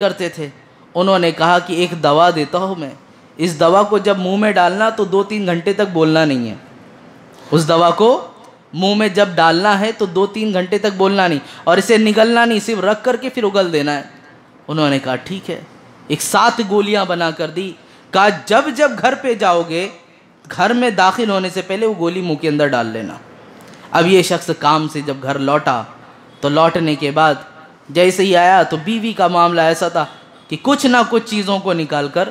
کرتے تھے. انہوں نے کہا کہ ایک دوا دیتا ہوں میں، اس دوا کو جب منہ میں ڈالنا تو 2-3 گھنٹے تک بولنا نہیں ہے. اس دوا کو منہ میں جب ڈالنا ہے تو 2-3 گھنٹے تک بولنا نہیں، اور اسے نگلنا نہیں، صرف رکھ کر کے پھر اگل دینا ہے. انہوں نے کہا ٹھیک ہے. ایک 7 گولیاں بنا کر دی. کہا جب جب گھر پہ جاؤ گے، گھر میں داخل ہونے سے پہلے وہ گولی منہ کے اندر ڈال لینا. اب یہ شخص کام سے جب گھر لوٹا تو لوٹنے کے بعد جیسے ہی آیا تو بیوی کا معاملہ ایسا تھا کہ کچھ نہ کچھ چیزوں کو نکال کر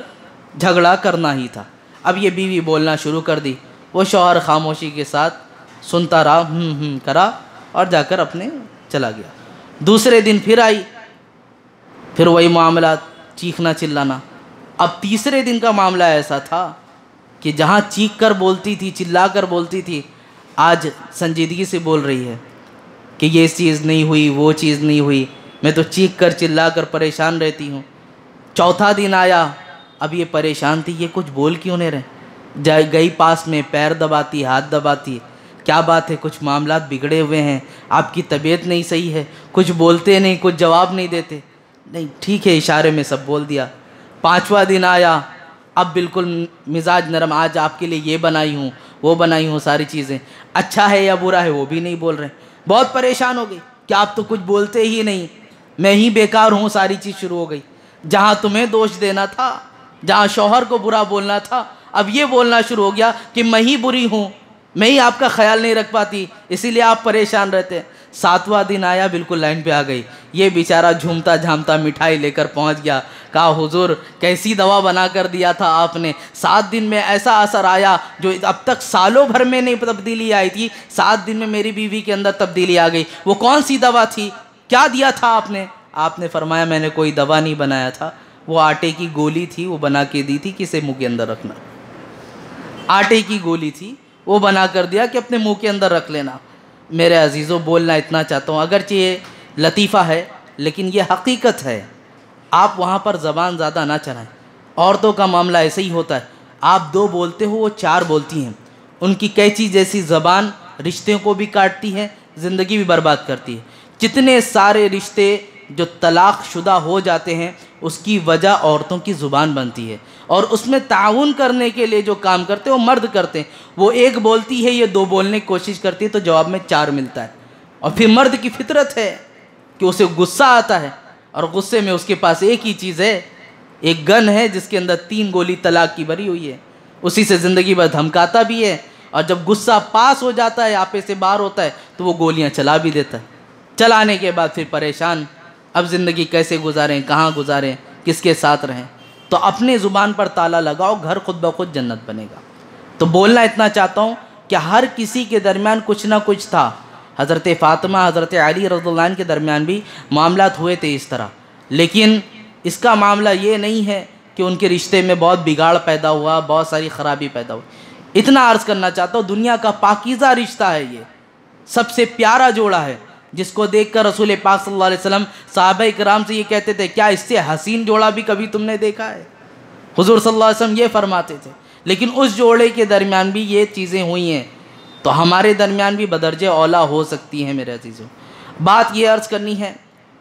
جھگڑا کرنا ہی تھا. اب یہ بیوی بولنا شروع کر دی. وہ شوہر خاموشی کے ساتھ سنتا رہا، کرا اور جا کر اپنے چلا گیا. دوسرے دن پھر آئی، پھر وہی معاملات، چیخنا چلانا. اب تیسرے دن کا معاملہ ایسا تھا کہ جہاں چیخ کر بولتی تھی، چلا کر بولتی تھی، آج سنجیدگی سے بول رہی ہے کہ یہ چیز نہیں ہوئی، وہ چیز نہیں ہوئی، میں تو چیخ کر چلا کر پریشان رہتی ہوں. چوتھا دن آیا، اب یہ پریشان تھی، یہ کچھ بول کیوں نہیں رہے. گئی پاس میں، پیر دباتی، ہاتھ دباتی، کیا بات ہے، کچھ معاملات بگڑے ہوئے ہیں، آپ کی طبیعت نہیں صحیح ہے، کچھ بولتے نہیں، کچھ جواب نہیں دیتے. نہیں ٹھیک ہے، اشارے میں سب بول دیا. 5واں دن آیا، اب بالکل مزاج نرم، آج آپ کے لیے یہ بنائی ہوں، وہ بنائی ہوں، ساری چیزیں، اچھا ہے یا برا ہے وہ بھی نہیں بول رہے. بہت پریشان ہو گئی کہ آپ تو کچھ بولتے ہی نہیں، میں ہی بیکار ہوں. ساری چیز شروع ہو گئی. جہاں تمہیں دوش دینا تھا، جہاں شوہر کو برا بولنا تھا، اب یہ بولنا شروع ہو گیا کہ میں ہی بری ہوں، میں ہی آپ کا خیال نہیں رکھ پاتی، اسی لیے آپ پریشان رہتے. 7واں دن آیا، بالکل لائن پہ آ گئی. یہ بیچارہ جھومتا جھامتا مٹھائی لے کر پہنچ گیا. کہا حضور کیسی دوا بنا کر دیا تھا آپ نے، 7 دن میں ایسا اثر آیا جو اب تک سالوں بھر میں نہیں تبدیلی آئی تھی، 7 دن میں میری بیوی کے اندر تبدیلی آ گئی. وہ کون سی دوا تھی، کیا دیا تھا آپ نے؟ آپ نے فرمایا میں نے کوئی دوا نہیں بنایا تھا، وہ آٹے کی گولی تھی، وہ بنا کے دی تھی کہ اسے منہ کے اندر رکھنا. آٹے کی گولی تھی، وہ بنا کر دیا کہ اپنے منہ کے اندر رکھ لینا. میرے عزیزوں، بولنا اتنا چاہتا ہوں، اگرچہ یہ لطیفہ ہے لیکن یہ حقیقت ہے. آپ وہاں پر زبان زیادہ نہ چلائیں. عورتوں کا معاملہ ایسے ہی ہوتا ہے، آپ 2 بولتے ہو، وہ 4 بولتی ہیں. ان کی قینچی جیسی زبان رشتوں کو بھی کاٹتی ہے، زندگی بھی برباد کرتی ہے. جتنے سارے رشتے جو طلاق شدہ ہو جاتے ہیں، اس کی وجہ عورتوں کی زبان بنتی ہے، اور اس میں تعاون کرنے کے لیے جو کام کرتے ہیں وہ مرد کرتے ہیں. وہ 1 بولتی ہے، یہ 2 بولنے کی کوشش کرتی ہے تو جواب میں 4 ملتا ہے. اور پھر مرد کی فطرت ہے کہ اسے غصہ آتا ہے، اور غصے میں اس کے پاس ایک ہی چیز ہے، ایک گن ہے جس کے اندر 3 گولی طلاق کی بھری ہوئی ہے، اسی سے زندگی بھر دھمکاتا بھی ہے، اور جب غصہ پاس ہو جاتا ہے، آپے سے باہر ہوتا ہے تو وہ گولیاں چلا بھی دیتا ہے. چلانے کے بعد پھر پریشان، اب زندگی کیسے گزاریں، کہاں گزاریں، کس کے ساتھ رہیں. تو اپنے زبان پر تالا لگاؤ، گھر خود بخود جنت بنے گا. تو بولنا اتنا چاہتا ہوں کہ ہر کسی کے درمیان کچھ نہ کچھ تھا. حضرت فاطمہ، حضرت علی رضی اللہ عنہ کے درمیان بھی معاملات ہوئے تھے اس طرح، لیکن اس کا معاملہ یہ نہیں ہے کہ ان کے رشتے میں بہت بگاڑ پیدا ہوا، بہت ساری خرابی پیدا ہوئی. اتنا عرض کرنا چاہتا ہوں، دنیا کا پاکیزہ رشتہ ہے، یہ سب سے پیارا جوڑا ہے، جس کو دیکھ کر رسول پاک صلی اللہ علیہ وسلم صحابہ کرام سے یہ کہتے تھے، کیا اس سے حسین جوڑا بھی کبھی تم نے دیکھا ہے؟ حضور صلی اللہ علیہ وسلم یہ فرماتے تھے. لیکن اس جوڑے کے درمیان بھی یہ چیزیں ہوئی ہیں، تو ہمارے درمیان بھی بدرجہ اولا ہو سکتی ہیں. میرے عزیزوں، بات یہ عرض کرنی ہے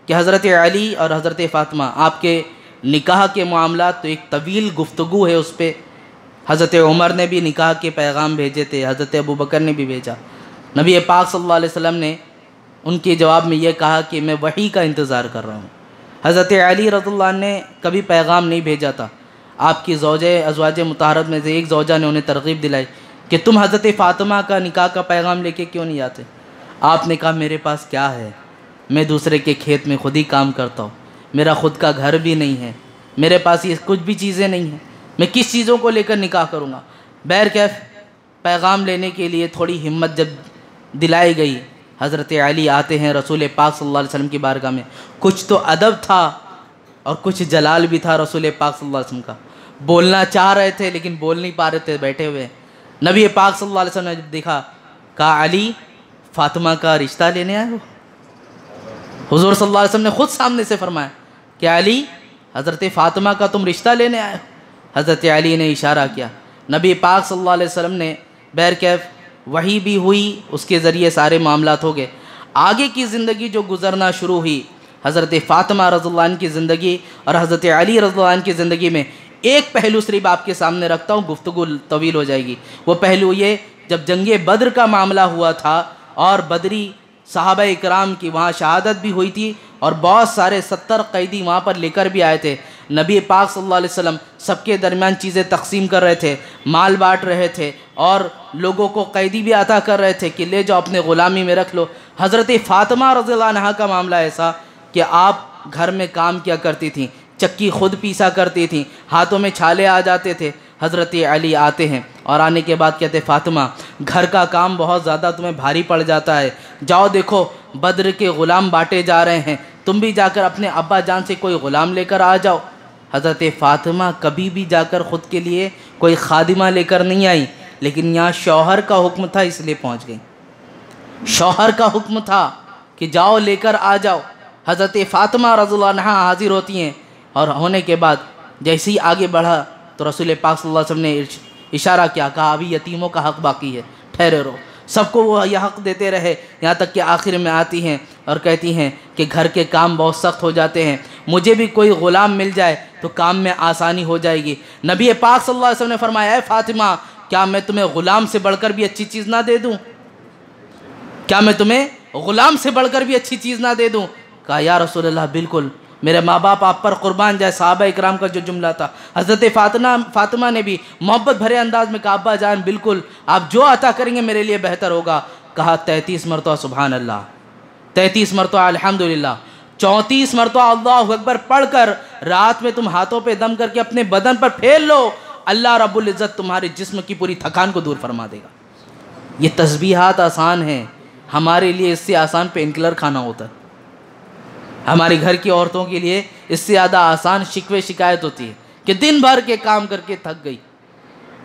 کہ حضرت علی اور حضرت فاطمہ، آپ کے نکاح کے معاملات تو ایک طویل گفتگو ہے اس پہ. حضرت عمر نے بھی نکاح کے پیغام بھیجے تھے، حضرت ابوبکر نے بھی بھیجا. نبی پاک صلی اللہ علیہ وسلم نے ان کے جواب میں یہ کہا کہ میں وحی کا انتظار کر رہا ہوں. حضرت علی رضی اللہ عنہ نے کبھی پیغام نہیں بھیجا تھا. آپ کی ازواج مطہرات میں سے ایک زوجہ نے انہیں ترغیب دلائی کہ تم حضرت فاطمہ کا نکاح کا پیغام لے کے کیوں نہیں آتے؟ آپ نے کہا میرے پاس کیا ہے، میں دوسرے کے کھیت میں خود ہی کام کرتا ہوں، میرا خود کا گھر بھی نہیں ہے، میرے پاس یہ کچھ بھی چیزیں نہیں ہیں، میں کس چیزوں کو لے کر نکاح کروں گا؟ بہرکیف پیغام لینے کے لیے تھوڑی ہمت جب دلائی گئی، حضرت علی آتے ہیں رسول پاک صلی اللہ علیہ وسلم کی بارگاہ میں. کچھ تو ادب تھا اور کچھ جلال بھی تھا رسول پاک صلی اللہ علیہ وسلم کا. بولنا چاہ رہے تھے لیکن بول نہیں پا رہے تھے بیٹھے ہوئے. نبی پاک صلی اللہ علیہ وسلم نے جب دیکھا، کہا علی فاطمہ کا رشتہ لینے آئے ہو؟ حضور صلی اللہ علیہ وسلم نے خود سامنے سے فرمایا کہ علی، حضرت فاطمہ کا تم رشتہ لینے آئے ہو؟ حضرت علی نے اشارہ کیا. نبی پاک صلی اللہ علیہ وسلم نے بہرکیف وحی بھی ہوئی، اس کے ذریعے سارے معاملات ہو گئے. آگے کی زندگی جو گزرنا شروع ہوئی، حضرت فاطمہ رضی اللہ عنہ کی زندگی اور حضرت علی رضی اللہ عنہ کی زندگی میں ایک پہلو صرف آپ کے سامنے رکھتا ہوں، گفتگو طویل ہو جائے گی۔ وہ پہلو یہ، جب جنگ بدر کا معاملہ ہوا تھا اور بدری صحابہ اکرام کی وہاں شہادت بھی ہوئی تھی اور بہت سارے 70 قیدی وہاں پر لے کر بھی آئے تھے، نبی پاک صلی اللہ علیہ وسلم سب کے درمیان چیزیں تقسیم کر رہے تھے، مال بانٹ رہے تھے اور لوگوں کو قیدی بھی عطا کر رہے تھے کہ لے جاؤ اپنے غلامی میں رکھ لو۔ حضرت فاطمہ رضی اللہ عنہا کا معاملہ ایسا کہ آپ گھر میں کام کیا کرتی تھیں، چکی خود پیسا کرتی تھیں، ہاتھوں میں چھالے آ جاتے تھے۔ حضرت علی آتے ہیں اور آنے کے بعد کہتے فاطمہ گھر کا کام بہت زیادہ تمہیں بھاری پڑ جاتا ہے، جاؤ دیکھو بدر کے غلام بانٹے جا رہے ہیں، تم بھی جا کر اپنے ابا جان سے کوئی غلام لے کر آ جاؤ۔ حضرت فاطمہ کبھی بھی جا کر خود کے لیے کوئی خادمہ لے کر نہیں آئی، لیکن یہاں شوہر کا حکم تھا اس لیے پہنچ گئی۔ شوہر کا حکم تھا کہ جاؤ لے کر آ جاؤ۔ حضرت فاطمہ رضی اللہ عنہا حاضر ہوتی ہیں اور ہونے کے بعد جیسے ہی آگے بڑھا تو رسول پاک صلی اللہ علیہ وسلم نے اشارہ کیا، کہا ابھی یتیموں کا حق باقی ہے، ٹھہرے رہو۔ سب کو وہ یہ حق دیتے رہے، یہاں تک کہ آخر میں آتی ہیں اور کہتی ہیں کہ گھر کے کام بہت سخت ہو جاتے ہیں، مجھے بھی کوئی غلام مل جائے تو کام میں آسانی ہو جائے گی۔ نبی پاک صلی اللہ علیہ وسلم نے فرمایا اے فاطمہ کیا میں تمہیں غلام سے بڑھ کر بھی اچھی چیز نہ دے دوں؟ کیا میں تمہیں غلام سے بڑھ کر بھی اچھی چیز نہ دے دوں؟ کہا یا رسول اللہ بالکل، میرے ماں باپ آپ پر قربان جائے، صحابہ اکرام کا جو جملہ تھا۔ حضرت فاطمہ نے بھی محبت بھرے انداز میں کہا ابا جان بالکل، آپ جو عطا کریں گے میرے لیے بہتر ہوگا۔ کہا 33 مرتبہ سبحان اللہ، 33 مرتبہ الحمدللہ، 34 مرتبہ اللہ اکبر پڑھ کر رات میں تم ہاتھوں پہ دم کر کے اپنے بدن پر پھیر لو، اللہ رب العزت تمہارے جسم کی پوری تھکان کو دور فرما دے گا۔ یہ تسبیحات آسان ہیں، ہمارے لیے اس سے آسان پین کلر کھانا ہوتا ہے۔ ہمارے گھر کی عورتوں کے لیے اس سے زیادہ آسان شکوے شکایت ہوتی ہے کہ دن بھر کے کام کر کے تھک گئی،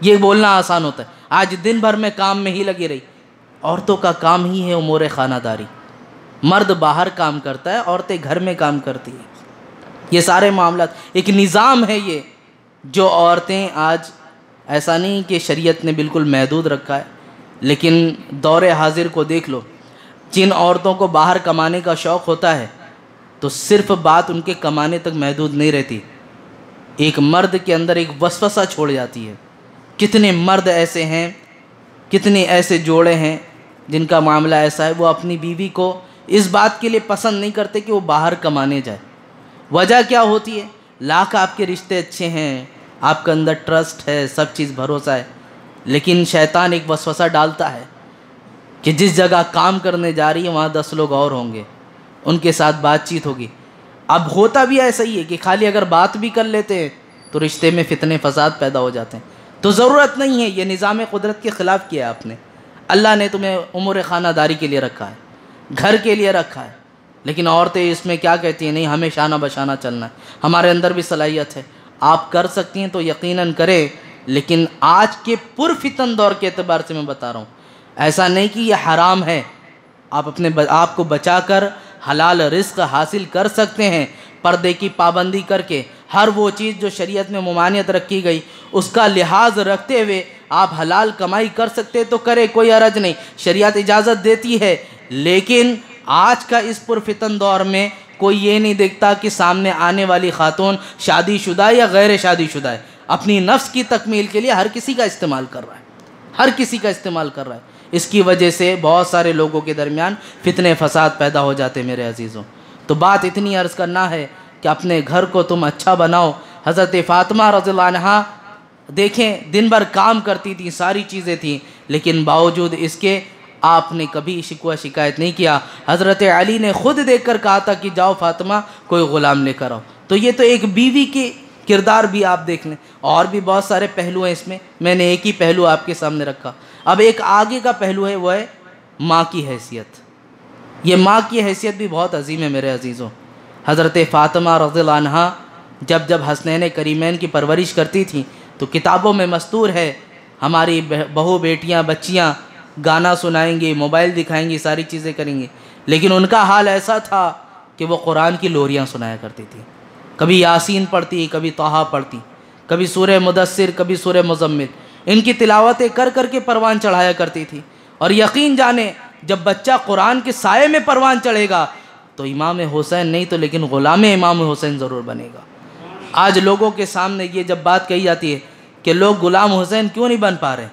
یہ بولنا آسان ہوتا ہے۔ آج دن بھر میں کام میں ہی لگی رہی۔ عورتوں کا کام ہی ہے امور خانہ داری، مرد باہر کام کرتا ہے، عورتیں گھر میں کام کرتی ہیں۔ یہ سارے معاملات ایک نظام ہے یہ، جو عورتیں آج ایسا نہیں کہ شریعت نے بالکل محدود رکھا ہے، لیکن دور حاضر کو دیکھ لو، جن عورتوں کو باہر کمانے کا شوق ہوتا ہے تو صرف بات ان کے کمانے تک محدود نہیں رہتی، ایک مرد کے اندر ایک وسوسہ چھوڑ جاتی ہے۔ کتنے مرد ایسے ہیں، کتنے ایسے جوڑے ہیں جن کا معاملہ ایسا ہے، وہ اپنی بیوی کو اس بات کے لیے پسند نہیں کرتے کہ وہ باہر کمانے جائے۔ وجہ کیا ہوتی ہے؟ لاکھ آپ کے رشتے اچھے ہیں، آپ کے اندر ٹرسٹ ہے، سب چیز بھروسہ ہے، لیکن شیطان ایک وسوسہ ڈالتا ہے کہ جس جگہ کام کرنے جا رہی ہے وہاں 10 لوگ اور ہوں گے، ان کے ساتھ بات چیت ہوگی۔ اب ہوتا بھی ایسا ہی ہے کہ خالی اگر بات بھی کر لیتے ہیں تو رشتے میں فتنے فساد پیدا ہو جاتے ہیں۔ تو ضرورت نہیں ہے، یہ نظام قدرت کے خلاف کیا ہے آپ نے۔ اللہ نے تمہیں امور خانہ داری کے لیے رکھا ہے، گھر کے لیے رکھا ہے، لیکن عورتیں اس میں کیا کہتی ہیں؟ نہیں ہمیں شانہ بشانہ چلنا ہے، ہمارے اندر بھی صلاحیت ہے۔ آپ کر سکتی ہیں تو یقیناً کریں، لیکن آج کے پرفتن دور کے اعتبار سے میں بتا رہا ہوں، ایسا نہیں کہ یہ حرام ہے، آپ اپنے آپ کو بچا کر حلال رزق حاصل کر سکتے ہیں، پردے کی پابندی کر کے ہر وہ چیز جو شریعت میں ممانعت رکھی گئی اس کا لحاظ رکھتے ہوئے آپ حلال کمائی کر سکتے تو کرے، کوئی حرج نہیں، شریعت اجازت دیتی ہے۔ لیکن آج کا اس پرفتن دور میں کوئی یہ نہیں دیکھتا کہ سامنے آنے والی خاتون شادی شدہ یا غیر شادی شدہ ہے، اپنی نفس کی تکمیل کے لیے ہر کسی کا استعمال کر رہا ہے، ہر کسی کا استعمال کر رہا ہے۔ اس کی وجہ سے بہت سارے لوگوں کے درمیان فتنے فساد پیدا ہو جاتے میرے عزیزوں۔ تو بات اتنی عرض کرنا ہے کہ اپنے گھر کو تم اچھا بناؤ۔ حضرت فاطمہ رضی اللہ عنہا دیکھیں دن بھر کام کرتی تھیں، ساری چیزیں تھیں، لیکن باوجود اس کے آپ نے کبھی شکوہ شکایت نہیں کیا۔ حضرت علی نے خود دیکھ کر کہا تھا کہ جاؤ فاطمہ کوئی غلام لے کر آؤ۔ تو یہ تو ایک بیوی کی کردار بھی آپ دیکھ لیں، اور بھی بہت سارے پہلو ہیں اس میں نے ایک ہی پہلو آپ کے سامنے رکھا۔ اب ایک آگے کا پہلو ہے، وہ ہے ماں کی حیثیت۔ یہ ماں کی حیثیت بھی بہت عظیم ہے میرے عزیزوں۔ حضرت فاطمہ رضی اللہ عنہا جب حسنین کریمین کی پرورش کرتی تھیں تو کتابوں میں مستور ہے، ہماری بہو بیٹیاں بچیاں گانا سنائیں گی، موبائل دکھائیں گی، ساری چیزیں کریں گی، لیکن ان کا حال ایسا تھا کہ وہ قرآن کی لوریاں سنایا کرتی تھیں۔ کبھی یاسین پڑھتی، کبھی طٰہٰ پڑھتی، کبھی سورہ مدثر، کبھی سورہ مزمل، ان کی تلاوتیں کر کر کے پروان چڑھایا کرتی تھی۔ اور یقین جانے جب بچہ قرآن کے سائے میں پروان چڑھے گا تو امام حسین نہیں تو لیکن غلام امام حسین ضرور بنے گا۔ آج لوگوں کے سامنے یہ جب بات کہی جاتی ہے کہ لوگ غلام حسین کیوں نہیں بن پا رہے،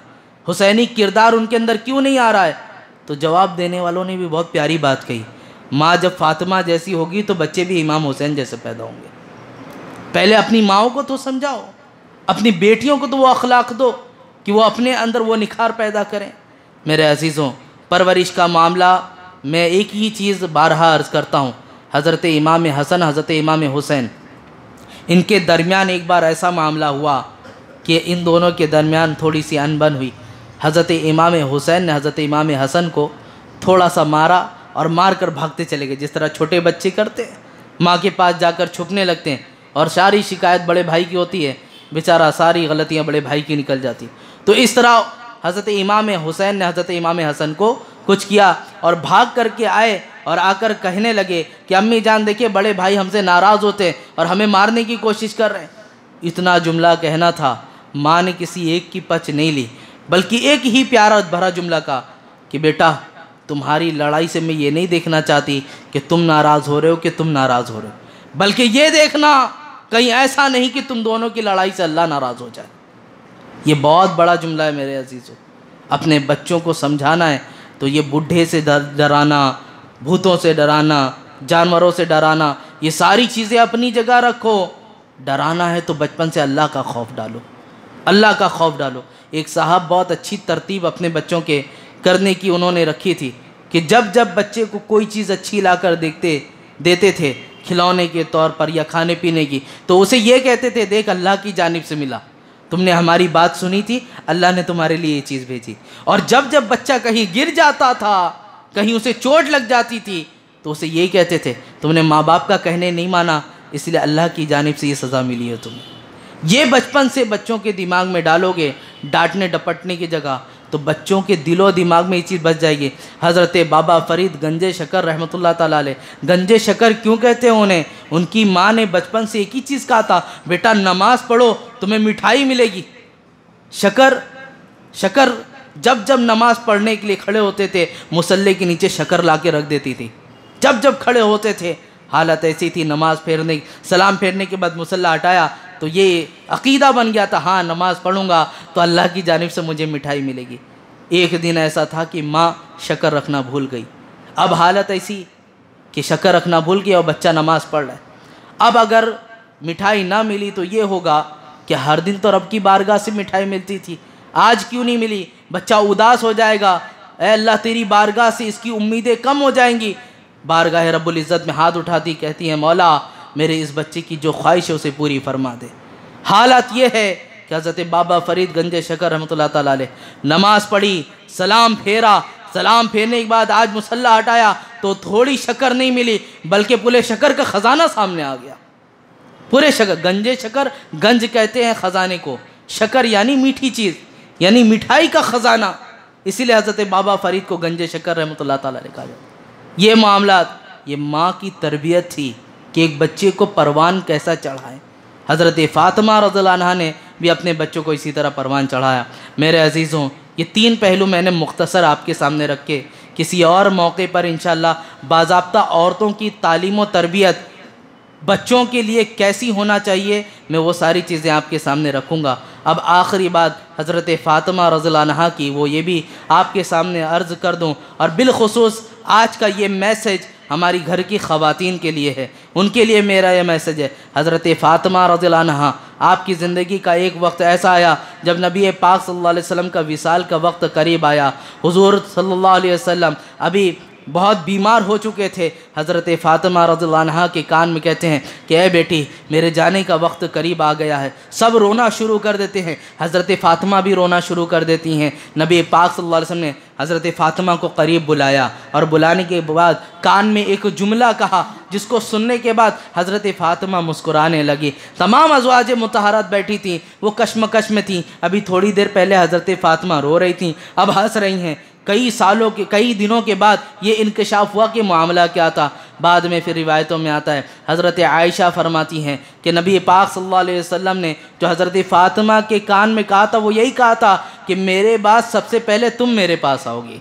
حسینی کردار ان کے اندر کیوں نہیں آ رہا ہے، تو جواب دینے والوں نے بھی بہت پیاری بات کہی، ماں جب فاطمہ جیسی ہوگی تو بچے بھی امام حسین جیسے پیدا ہوں گے۔ پہلے اپنی ماؤں کو تو سمجھاؤ، اپنی بیٹیوں کو تو وہ اخلاق دو کہ وہ اپنے اندر وہ نکھار پیدا کریں۔ میرے عزیزوں، پرورش کا معاملہ میں ایک ہی چیز بارہا عرض کرتا ہوں، حضرت امام حسن، حضرت امام حسین، ان کے درمیان ایک بار ایسا معاملہ ہوا کہ ان دونوں کے درمیان تھوڑی سی انبن ہوئی۔ حضرت امام حسین نے حضرت امام حسن کو تھوڑا سا مارا اور مار کر بھاگتے چلے گئے، جس طرح چھوٹے بچے کرتے ہیں، ماں کے پاس جا کر چھپنے لگتے ہیں، اور ساری شکایت بڑے بھائی کی ہوتی ہے، بیچارہ ساری غلطیاں بڑے بھائی کی نکل جاتی۔ تو اس طرح حضرت امام حسین نے حضرت امام حسن کو کچھ کیا اور بھاگ کر کے آئے اور آ کر کہنے لگے کہ امی جان دیکھیں بڑے بھائی ہم سے ناراض ہوتے ہیں اور ہمیں مارنے کی کوشش کر رہے ہیں۔ اتنا جملہ کہنا تھا، ماں نے کسی ایک کی پچ نہیں لی، بلکہ ایک ہی پیارا بھرا جملہ کہا کہ بیٹا تمہاری لڑائی سے میں یہ نہیں دیکھنا چاہتی کہ تم ناراض ہو رہے ہو کہ تم ناراض ہو رہے ہو، بلکہ یہ دیکھنا کہیں ایسا نہیں کہ تم دونوں کی لڑائی سے اللہ ناراض ہو جائے۔ یہ بہت بڑا جملہ ہے میرے عزیزوں، اپنے بچوں کو سمجھانا ہے تو یہ بڈھے سے ڈرانا، بھوتوں سے ڈرانا، جانوروں سے ڈرانا، یہ ساری چیزیں اپنی جگہ رکھو۔ ڈرانا ہے تو بچپن سے اللہ کا خوف ڈالو، اللہ کا خوف ڈالو۔ ایک صاحب بہت اچھی ترتیب اپنے بچوں کے کرنے کی انہوں نے رکھی تھی کہ جب جب بچے کو کوئی چیز اچھی لا کر دیتے تھے کھلونے کے طور پر یا کھانے پینے کی، تو اسے یہ کہتے تھے دیکھ اللہ کی جانب سے ملا، تم نے ہماری بات سنی تھی، اللہ نے تمہارے لیے یہ چیز بھیجی۔ اور جب جب بچہ کہیں گر جاتا تھا، کہیں اسے چوٹ لگ جاتی تھی، تو اسے یہی کہتے تھے تم نے ماں باپ کا کہنے نہیں مانا، اس لیے اللہ کی جانب سے یہ سزا ملی ہے تمہیں۔ یہ بچپن سے بچوں کے دماغ میں ڈالو گے، ڈانٹنے ڈپٹنے کی جگہ، تو بچوں کے دل و دماغ میں یہ چیز بچ جائے گی۔ حضرت بابا فرید گنج شکر رحمۃ اللہ تعالیٰ علیہ، گنج شکر کیوں کہتے ہیں انہیں؟ ان کی ماں نے بچپن سے ایک ہی چیز کہا تھا، بیٹا نماز پڑھو تمہیں مٹھائی ملے گی۔ شکر جب جب نماز پڑھنے کے لیے کھڑے ہوتے تھے مصلی کے نیچے شکر لا کے رکھ دیتی تھی، جب جب کھڑے ہوتے تھے حالت ایسی تھی، نماز پھیرنے سلام پھیرنے کے بعد مصلی ہٹایا تو یہ عقیدہ بن گیا تھا، ہاں نماز پڑھوں گا تو اللہ کی جانب سے مجھے مٹھائی ملے گی۔ ایک دن ایسا تھا کہ ماں شکر رکھنا بھول گئی، اب حالت ایسی کہ شکر رکھنا بھول گئی اور بچہ نماز پڑھ رہا ہے۔ اب اگر مٹھائی نہ ملی تو یہ ہوگا کہ ہر دن تو رب کی بارگاہ سے مٹھائی ملتی تھی، آج کیوں نہیں ملی؟ بچہ اداس ہو جائے گا، اے اللہ تیری بارگاہ سے اس کی امیدیں کم ہو جائیں گی۔ بارگاہ رب العزت میں ہاتھ اٹھاتی کہتی ہیں مولا میرے اس بچے کی جو خواہش ہے اسے پوری فرما دے۔ حالت یہ ہے کہ حضرت بابا فرید گنج شکر رحمۃ اللہ تعالیٰ علیہ نماز پڑھی، سلام پھیرا، سلام پھیرنے کے بعد آج مصلی ہٹایا تو تھوڑی شکر نہیں ملی بلکہ پورے شکر کا خزانہ سامنے آ گیا۔ پورے شکر، گنج شکر، گنج کہتے ہیں خزانے کو، شکر یعنی میٹھی چیز، یعنی مٹھائی کا خزانہ، اسی لیے حضرت بابا فرید کو گنج شکر رحمۃ اللہ تعالیٰ علیہ کہا جاتا ہے۔ یہ معاملات، یہ ماں کی تربیت تھی کہ ایک بچے کو پروان کیسا چڑھائے۔ حضرت فاطمہ رضی اللہ عنہا نے بھی اپنے بچوں کو اسی طرح پروان چڑھایا۔ میرے عزیزوں، یہ تین پہلو میں نے مختصر آپ کے سامنے رکھے، کسی اور موقع پر انشاءاللہ باضابطہ عورتوں کی تعلیم و تربیت بچوں کے لیے کیسی ہونا چاہیے میں وہ ساری چیزیں آپ کے سامنے رکھوں گا۔ اب آخری بات حضرت فاطمہ رضی اللہ عنہا کی وہ یہ بھی آپ کے سامنے عرض کر دوں، اور بالخصوص آج کا یہ میسج ہماری گھر کی خواتین کے لیے ہے، ان کے لیے میرا یہ میسج ہے۔ حضرت فاطمہ رضی اللہ عنہا، آپ کی زندگی کا ایک وقت ایسا آیا جب نبی پاک صلی اللہ علیہ وسلم کا وصال کا وقت قریب آیا، حضور صلی اللہ علیہ وسلم ابھی بہت بیمار ہو چکے تھے۔ حضرت فاطمہ رضی اللہ عنہا کے کان میں کہتے ہیں کہ اے بیٹی میرے جانے کا وقت قریب آ گیا ہے۔ سب رونا شروع کر دیتے ہیں، حضرت فاطمہ بھی رونا شروع کر دیتی ہیں۔ نبی پاک صلی اللہ علیہ وسلم نے حضرت فاطمہ کو قریب بلایا اور بلانے کے بعد کان میں ایک جملہ کہا جس کو سننے کے بعد حضرت فاطمہ مسکرانے لگی۔ تمام ازواج مطہرات بیٹھی تھیں، وہ کشمکش میں تھیں، ابھی تھوڑی دیر پہلے حضرت فاطمہ رو رہی تھیں، اب ہنس رہی ہیں۔ کئی دنوں کے بعد یہ انکشاف ہوا کہ معاملہ کیا تھا۔ بعد میں پھر روایتوں میں آتا ہے، حضرت عائشہ فرماتی ہیں کہ نبی پاک صلی اللہ علیہ وسلم نے جو حضرت فاطمہ کے کان میں کہا تھا وہ یہی کہا تھا کہ میرے بعد سب سے پہلے تم میرے پاس آؤ گی،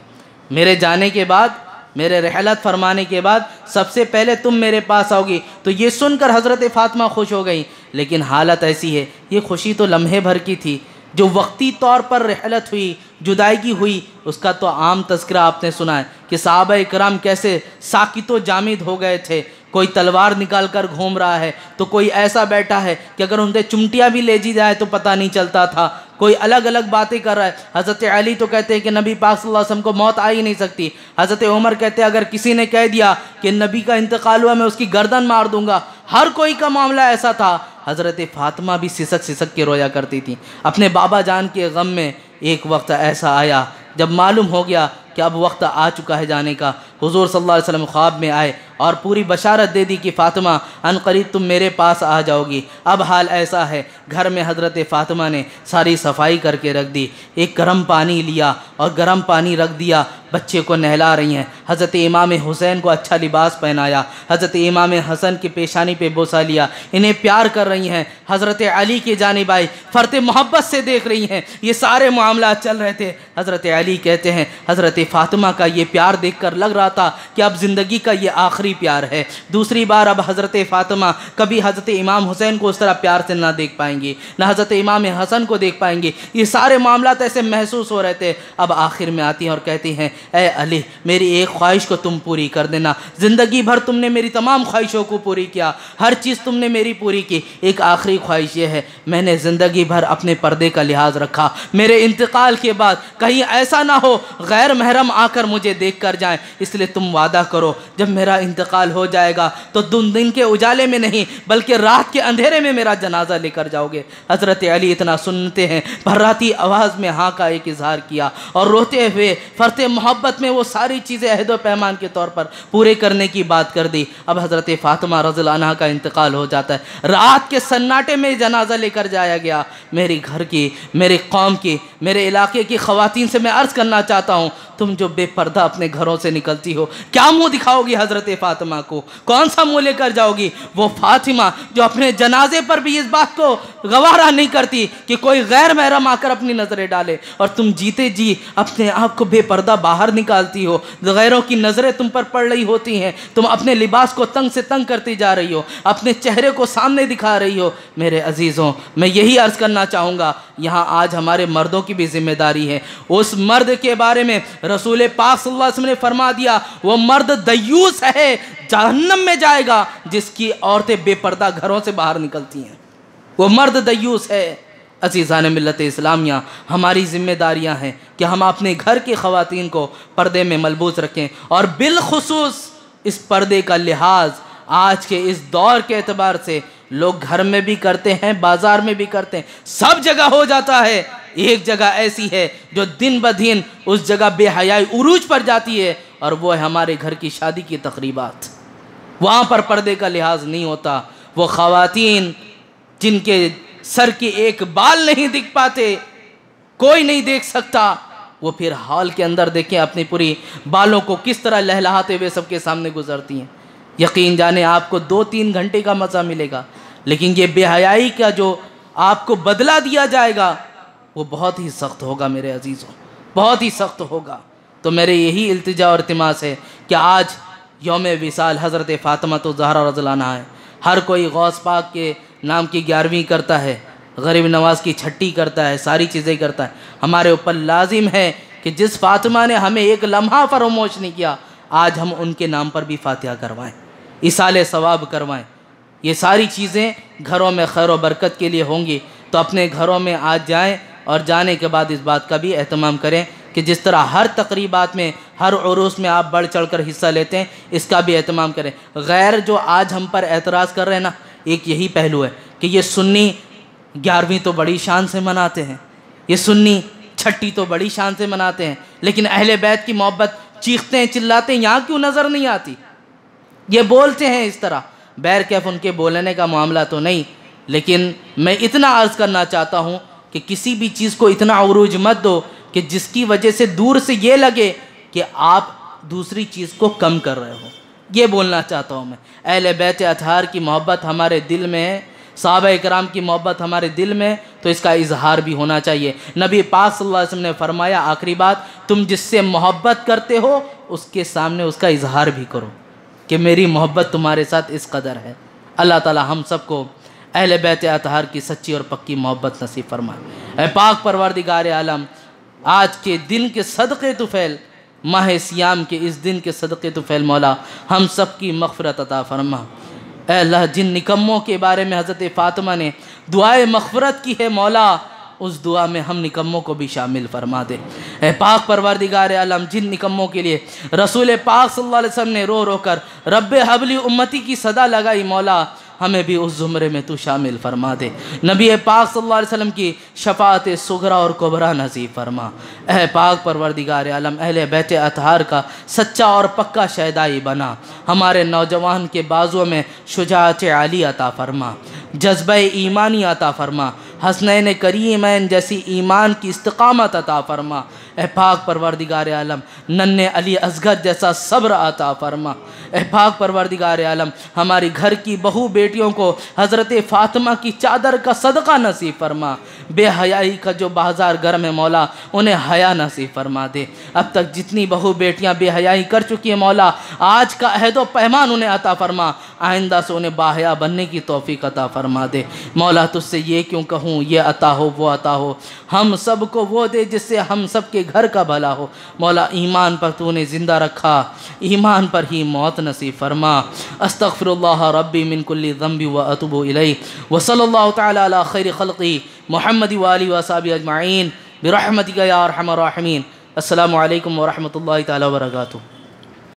میرے جانے کے بعد میرے رحلت فرمانے کے بعد سب سے پہلے تم میرے پاس آؤ گی۔ تو یہ سن کر حضرت فاطمہ خوش ہو گئیں، لیکن حالت ایسی ہے، یہ خوشی تو لمحے بھر کی تھی، جو وقتی طور پر رحلت ہوئی، جدائیگی ہوئی، اس کا تو عام تذکرہ آپ نے سنا ہے کہ صحابہ اکرام کیسے ساکت و جامد ہو گئے تھے۔ کوئی تلوار نکال کر گھوم رہا ہے تو کوئی ایسا بیٹھا ہے کہ اگر ان سے چمٹیاں بھی لے جی جائے تو پتہ نہیں چلتا تھا، کوئی الگ الگ باتیں کر رہا ہے۔ حضرت علی تو کہتے ہیں کہ نبی پاک صلی اللہ علیہ وسلم کو موت آ ہی نہیں سکتی۔ حضرت عمر کہتے ہیں اگر کسی نے کہہ دیا کہ نبی کا انتقال ہوا میں اس کی گردن مار دوں گا، ہر کوئی کا معاملہ ایسا تھا۔ حضرت فاطمہ بھی سسک سسک کے رویا کرتی تھیں اپنے بابا جان کے غم میں۔ ایک وقت ایسا آیا جب معلوم ہو گیا کہ اب وقت آ چکا ہے جانے کا، حضور صلی اللہ علیہ وسلم خواب میں آئے اور پوری بشارت دے دی کہ فاطمہ عنقریب تم میرے پاس آ جاؤ گی۔ اب حال ایسا ہے، گھر میں حضرت فاطمہ نے ساری صفائی کر کے رکھ دی، ایک گرم پانی لیا اور گرم پانی رکھ دیا، بچے کو نہلا رہی ہیں۔ حضرت امام حسین کو اچھا لباس پہنایا، حضرت امام حسن کی پیشانی پہ بوسہ لیا، انہیں پیار کر رہی ہیں۔ حضرت علی کی جانب آئی، فرط محبت سے دیکھ رہی ہیں۔ یہ سارے معاملات چل رہے تھے۔ حضرت علی کہتے ہیں حضرت فاطمہ کا یہ پیار دیکھ کر لگ رہا تھا کہ اب زندگی کا یہ آخری پیار ہے۔ دوسری بار اب حضرت فاطمہ کبھی حضرت امام حسین کو اس طرح پیار سے نہ دیکھ پائیں گی، نہ حضرت امام حسن کو دیکھ پائیں گی۔ یہ سارے معاملات ایسے محسوس ہو رہے تھے۔ اب آخر میں آتی ہیں اور کہتی ہیں اے علی میری ایک خواہش کو تم پوری کر دینا، زندگی بھر تم نے میری تمام خواہشوں کو پوری کیا، ہر چیز تم نے میری پوری کی، ایک آخری خواہش یہ ہے میں نے زندگی بھر اپنے پردے کا لحاظ رکھا، میرے انتقال کے بعد کہیں ایسا نہ ہو غیر محرم آ کر مجھے دیکھ کر جائیں، اس لیے تم وعدہ کرو جب میرا انتقال ہو جائے گا تو تم دن کے اجالے میں نہیں بلکہ رات کے اندھیرے میں میرا جنازہ لے کر جاؤ گے۔ حضرت علی اتنا سنتے ہیں، بھراتی آواز میں ہاں کا ایک اظہار کیا اور روتے ہوئے فرط محبت میں وہ ساری چیزیں عہد و پیمان کے طور پر پورے کرنے کی بات کر دی۔ اب حضرت فاطمہ رضی اللہ عنہا کا انتقال ہو جاتا ہے، رات کے سناٹے میں جنازہ لے کر جایا گیا۔ میری گھر کی، میرے قوم کی، میرے علاقے کی خواتین سے میں عرض کرنا چاہتا ہوں تم جو بے پردہ اپنے گھروں سے نکلتی ہو کیا منہ دکھاؤ گی حضرت فاطمہ کو؟ کون سا منہ لے کر جاؤ گی؟ وہ فاطمہ جو اپنے جنازے پر بھی اس بات کو گوارا نہیں کرتی کہ کوئی غیر محرم آ کر اپنی نظریں ڈالے، اور تم جیتے جی اپنے آپ کو بے پردہ باہر نکالتی ہو، غیروں کی نظریں تم پر پڑ رہی ہوتی ہیں، تم اپنے لباس کو تنگ سے تنگ کرتی جا رہی ہو، اپنے چہرے کو سامنے دکھا رہی ہو۔ میرے عزیزوں میں یہی عرض کرنا چاہوں گا، یہاں آج ہمارے مردوں کی بھی ذمہ داری ہے۔ اس مرد کے بارے میں رسول پاک صلی اللہ علیہ وسلم نے فرما دیا وہ مرد دیوس ہے، جہنم میں جائے گا جس کی عورتیں بے پردہ گھروں سے باہر نکلتی ہیں، وہ مرد دیوس ہے۔ عزیزان ملت اسلامیہ ہماری ذمہ داریاں ہیں کہ ہم اپنے گھر کی خواتین کو پردے میں ملبوس رکھیں، اور بالخصوص اس پردے کا لحاظ آج کے اس دور کے اعتبار سے لوگ گھر میں بھی کرتے ہیں، بازار میں بھی کرتے ہیں، سب جگہ ہو جاتا ہے۔ ایک جگہ ایسی ہے جو دن بدن اس جگہ بے حیائی عروج پر جاتی ہے، اور وہ ہے ہمارے گھر کی شادی کی تقریبات۔ وہاں پر پردے کا لحاظ نہیں ہوتا۔ وہ خواتین جن کے سر کے ایک بال نہیں دکھ پاتے، کوئی نہیں دیکھ سکتا، وہ پھر ہال کے اندر دیکھیں اپنی پوری بالوں کو کس طرح لہلاتے ہوئے سب کے سامنے گزرتی ہیں۔ یقین جانے آپ کو 2-3 گھنٹے کا مزہ ملے گا، لیکن یہ بے حیائی کا جو آپ کو بدلہ دیا جائے گا وہ بہت ہی سخت ہوگا میرے عزیزوں، بہت ہی سخت ہوگا۔ تو میرے یہی التجا اور التماس ہے کہ آج یوم وصال حضرت فاطمہ الزہرا رضی اللہ عنہا ہے، ہر کوئی غوث پاک کے نام کی 11ویں کرتا ہے، غریب نواز کی 6ٹی کرتا ہے، ساری چیزیں کرتا ہے۔ ہمارے اوپر لازم ہے کہ جس فاطمہ نے ہمیں ایک لمحہ فراموش نہیں کیا، آج ہم ان کے نام پر بھی فاتحہ کروائیں، ایصال ثواب کروائیں۔ یہ ساری چیزیں گھروں میں خیر و برکت کے لیے ہوں گی، تو اپنے گھروں میں آج جائیں، اور جانے کے بعد اس بات کا بھی اہتمام کریں کہ جس طرح ہر تقریبات میں، ہر عروس میں آپ بڑھ چڑھ کر حصہ لیتے ہیں، اس کا بھی اہتمام کریں۔ غیر جو آج ہم پر اعتراض کر رہے ہیں نا، ایک یہی پہلو ہے کہ یہ سنی 11ویں تو بڑی شان سے مناتے ہیں، یہ سنی 6ٹی تو بڑی شان سے مناتے ہیں، لیکن اہل بیت کی محبت چیختے ہیں چلاتے ہیں یہاں کیوں نظر نہیں آتی؟ یہ بولتے ہیں اس طرح، بیر کیف ان کے بولنے کا معاملہ تو نہیں، لیکن میں اتنا عرض کرنا چاہتا ہوں کہ کسی بھی چیز کو اتنا عروج مت دو کہ جس کی وجہ سے دور سے یہ لگے کہ آپ دوسری چیز کو کم کر رہے ہو۔ یہ بولنا چاہتا ہوں میں، اہل بیت اطہار کی محبت ہمارے دل میں ہے، صحابہ اکرام کی محبت ہمارے دل میں، تو اس کا اظہار بھی ہونا چاہیے۔ نبی پاک صلی اللہ علیہ وسلم نے فرمایا آخری بات، تم جس سے محبت کرتے ہو اس کے سامنے اس کا اظہار بھی کرو کہ میری محبت تمہارے ساتھ اس قدر ہے۔ اللہ تعالی ہم سب کو اہل بیت اطہار کی سچی اور پکی محبت نصیب فرمائے۔ اے پاک پروردگار عالم، آج کے دن کے صدقے طفیل، ماہ سیام کے اس دن کے صدقے طفیل مولا ہم سب کی مغفرت عطا فرما۔ اے اللہ، جن نکموں کے بارے میں حضرت فاطمہ نے دعائے مغفرت کی ہے مولا، اس دعا میں ہم نکموں کو بھی شامل فرما دے۔ اے پاک پروردگار عالم، جن نکموں کے لیے رسول پاک صلی اللہ علیہ وسلم نے رو رو کر رب حبلی امتی کی صدا لگائی مولا، ہمیں بھی اس زمرے میں تو شامل فرما دے۔ نبی پاک صلی اللہ علیہ وسلم کی شفاعت صغریٰ اور کبریٰ نصیب فرما۔ اے پاک پروردگار عالم، اہل بیت اطہار کا سچا اور پکا شیدائی بنا۔ ہمارے نوجوان کے بازوؤں میں شجاعت عالی عطا فرما، جذبہ ایمانی عطا فرما، حسنین کریمین جیسی ایمان کی استقامت عطا فرما۔ اے پاک پروردگار عالم، ننھے علی اصغر جیسا صبر عطا فرما۔ اے پاک پروردگار عالم، ہماری گھر کی بہو بیٹیوں کو حضرت فاطمہ کی چادر کا صدقہ نصیب فرما۔ بے حیائی کا جو بازار گرم ہے مولا، انہیں حیا نصیب فرما دے۔ اب تک جتنی بہو بیٹیاں بے حیائی کر چکی ہیں مولا، آج کا عہد و پیمان انہیں عطا فرما، آئندہ سے انہیں باحیا بننے کی توفیق عطا فرما دے۔ مولا تجھ سے یہ کیوں کہوں، یہ عطا ہو وہ عطا ہو، ہم سب کو وہ دے جس سے ہم سب کے گھر کا بھلا ہو۔ مولا ایمان پر تو نے زندہ رکھا، ایمان پر ہی موت نصیب فرما۔ استغفر اللہ ربی من کل ذنب واتوب الیہ، وصلی اللہ تعالی علی خیر خلقی محمد وآلہ وصحبہ اجمعین برحمتک یا ارحم الراحمین۔ السلام علیکم ورحمۃ اللہ تعالی وبرکاتہ۔